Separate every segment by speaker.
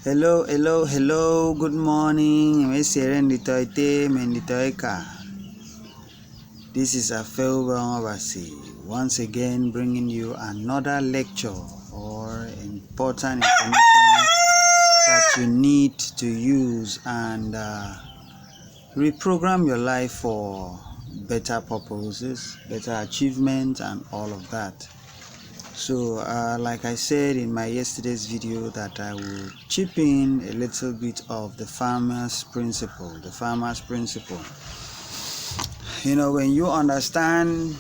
Speaker 1: Hello. Good morning. This is Afeoba Obasi, once again bringing you another lecture or important information that you need to use and reprogram your life for better purposes, better achievement, and all of that. So, like I said in my yesterday's video, that I will chip in a little bit of the farmer's principle. The farmer's principle. When you understand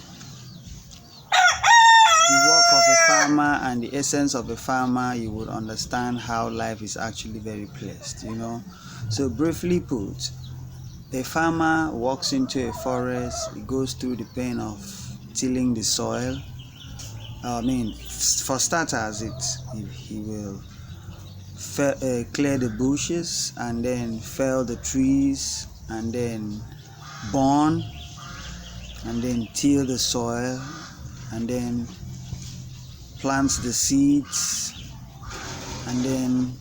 Speaker 1: the work of a farmer and the essence of a farmer, you would understand how life is actually very blessed. So briefly put, a farmer walks into a forest. He goes through the pain of tilling the soil. For starters, he will clear the bushes and then fell the trees and then burn and then till the soil and then plants the seeds and then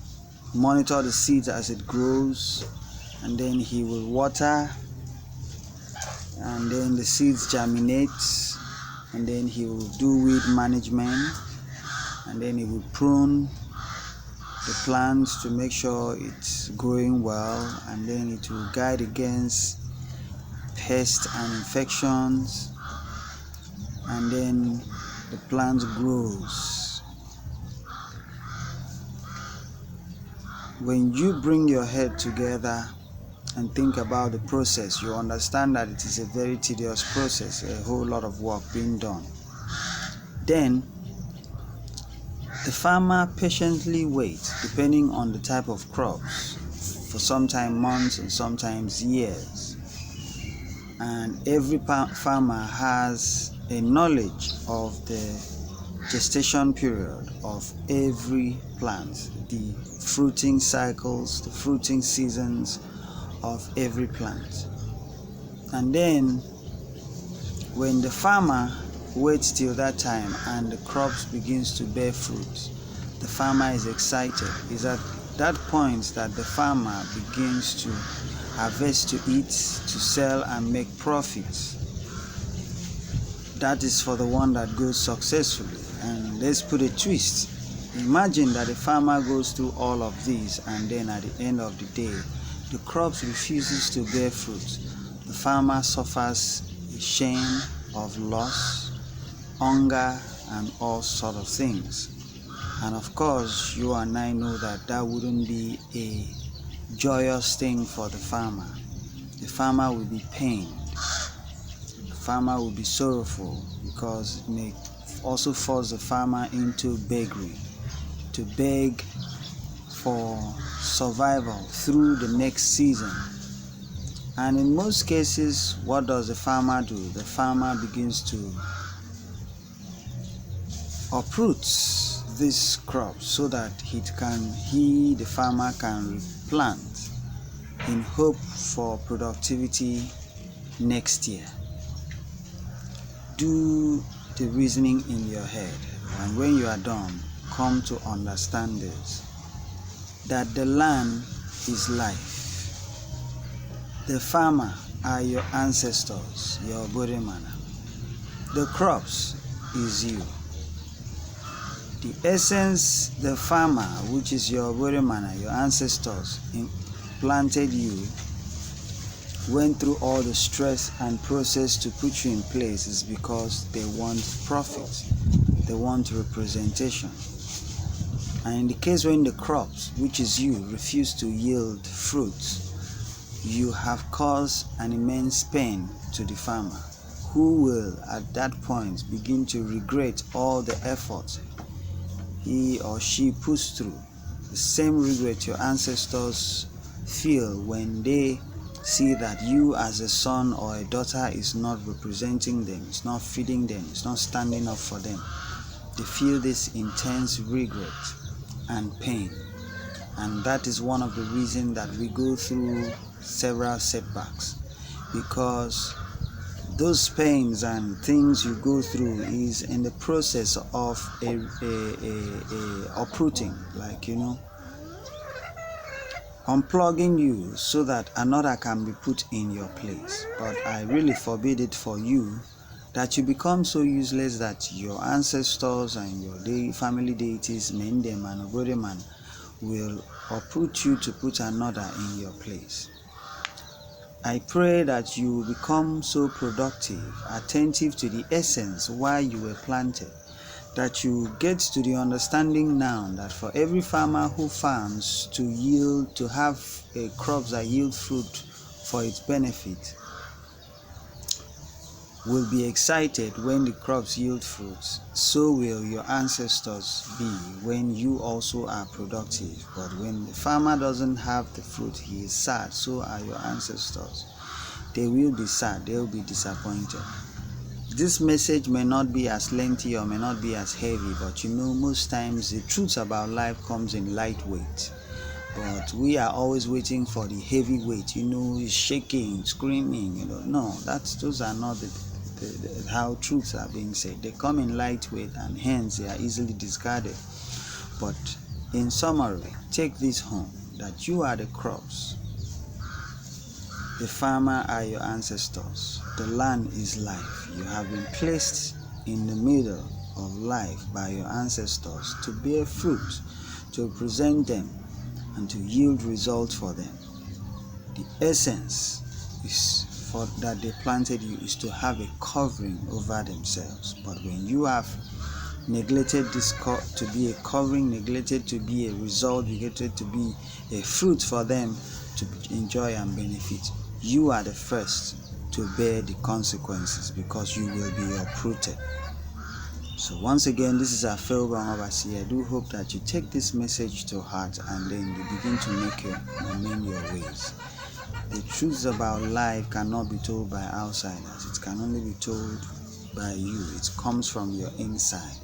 Speaker 1: monitor the seeds as it grows, and then he will water and then the seeds germinate, and then he will do weed management, and then he will prune the plants to make sure it's growing well, and then it will guide against pests and infections, and then the plant grows. When you bring your head together and think about the process, you understand that it is a very tedious process, a whole lot of work being done. Then the farmer patiently waits, depending on the type of crops, for sometimes months and sometimes years. And every farmer has a knowledge of the gestation period of every plant, the fruiting cycles, the fruiting seasons of every plant. And then when the farmer waits till that time and the crops begins to bear fruit, the farmer is excited. It's at that point that the farmer begins to harvest, to eat, to sell and make profits. That is for the one that goes successfully. And let's put a twist. Imagine that the farmer goes through all of these and then at the end of the day, the crops refuses to bear fruit. The farmer suffers a shame of loss, hunger, and all sort of things. And of course, you and I know that wouldn't be a joyous thing for the farmer. The farmer will be pained. The farmer will be sorrowful, because it may also force the farmer into beggary, to beg for survival through the next season. And in most cases, what does the farmer do? The farmer begins to uproot these crops so that the farmer can replant in hope for productivity next year. Do the reasoning in your head, and when you are done, come to understand this, that the land is life. The farmer are your ancestors, your Bodhimana. The crops is you. The essence, the farmer, which is your Bodhimana, your ancestors, planted you, went through all the stress and process to put you in place, is because they want profit. They want representation. And in the case when the crops, which is you, refuse to yield fruits, you have caused an immense pain to the farmer, who will at that point begin to regret all the effort he or she puts through. The same regret your ancestors feel when they see that you as a son or a daughter is not representing them, is not feeding them, is not standing up for them. They feel this intense regret and pain. And that is one of the reasons that we go through several setbacks, because those pains and things you go through is in the process of a uprooting, unplugging you so that another can be put in your place. But I really forbid it for you that you become so useless that your ancestors and your family deities, Mendem and Ogoreman, will uproot you to put another in your place. I pray that you become so productive, attentive to the essence why you were planted, that you get to the understanding now that for every farmer who farms to have crops that yield fruit for its benefit, will be excited when the crops yield fruits. So will your ancestors be when you also are productive. But when the farmer doesn't have the fruit, he is sad. So are your ancestors. They will be sad. They will be disappointed. This message may not be as lengthy or may not be as heavy, but most times the truth about life comes in lightweight. But we are always waiting for the heavy weight, shaking, screaming, No, those are not how truths are being said. They come in lightweight and hence they are easily discarded. But in summary, take this home, that you are the crops. The farmer are your ancestors. The land is life. You have been placed in the middle of life by your ancestors to bear fruit, to present them, and to yield results for them. The essence is that they planted you is to have a covering over themselves. But when you have neglected this to be a covering, neglected to be a result, neglected to be a fruit for them to enjoy and benefit, you are the first to bear the consequences because you will be uprooted. So once again, this is Afel Bangabasi. I do hope that you take this message to heart and then you begin to amend your ways. The truths about life cannot be told by outsiders. It can only be told by you. It comes from your inside.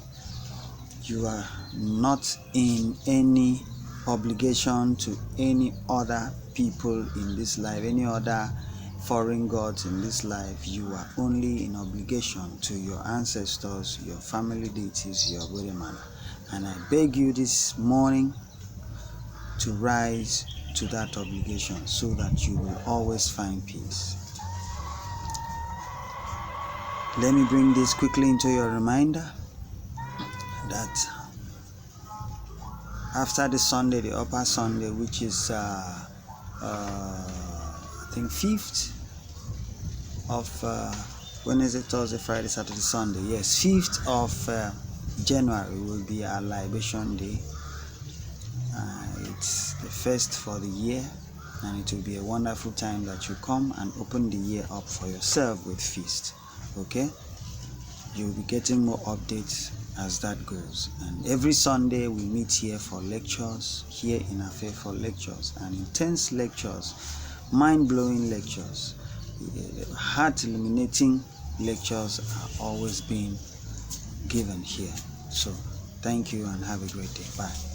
Speaker 1: You are not in any obligation to any other people in this life, any other foreign gods in this life. You are only in obligation to your ancestors, your family deities, your Goreman. And I beg you this morning to rise to that obligation so that you will always find peace. Let me bring this quickly into your reminder that after the Sunday, the upper Sunday, which is I think 5th of Wednesday, Thursday, Friday, Saturday, Sunday. Yes, 5th of January will be our libation day. It's the first for the year, and it will be a wonderful time that you come and open the year up for yourself with feast. Okay, you'll be getting more updates as that goes. And every Sunday we meet here for lectures, here in Affair for lectures, and intense lectures, mind-blowing lectures, heart-illuminating lectures are always being given here. So thank you and have a great day. Bye.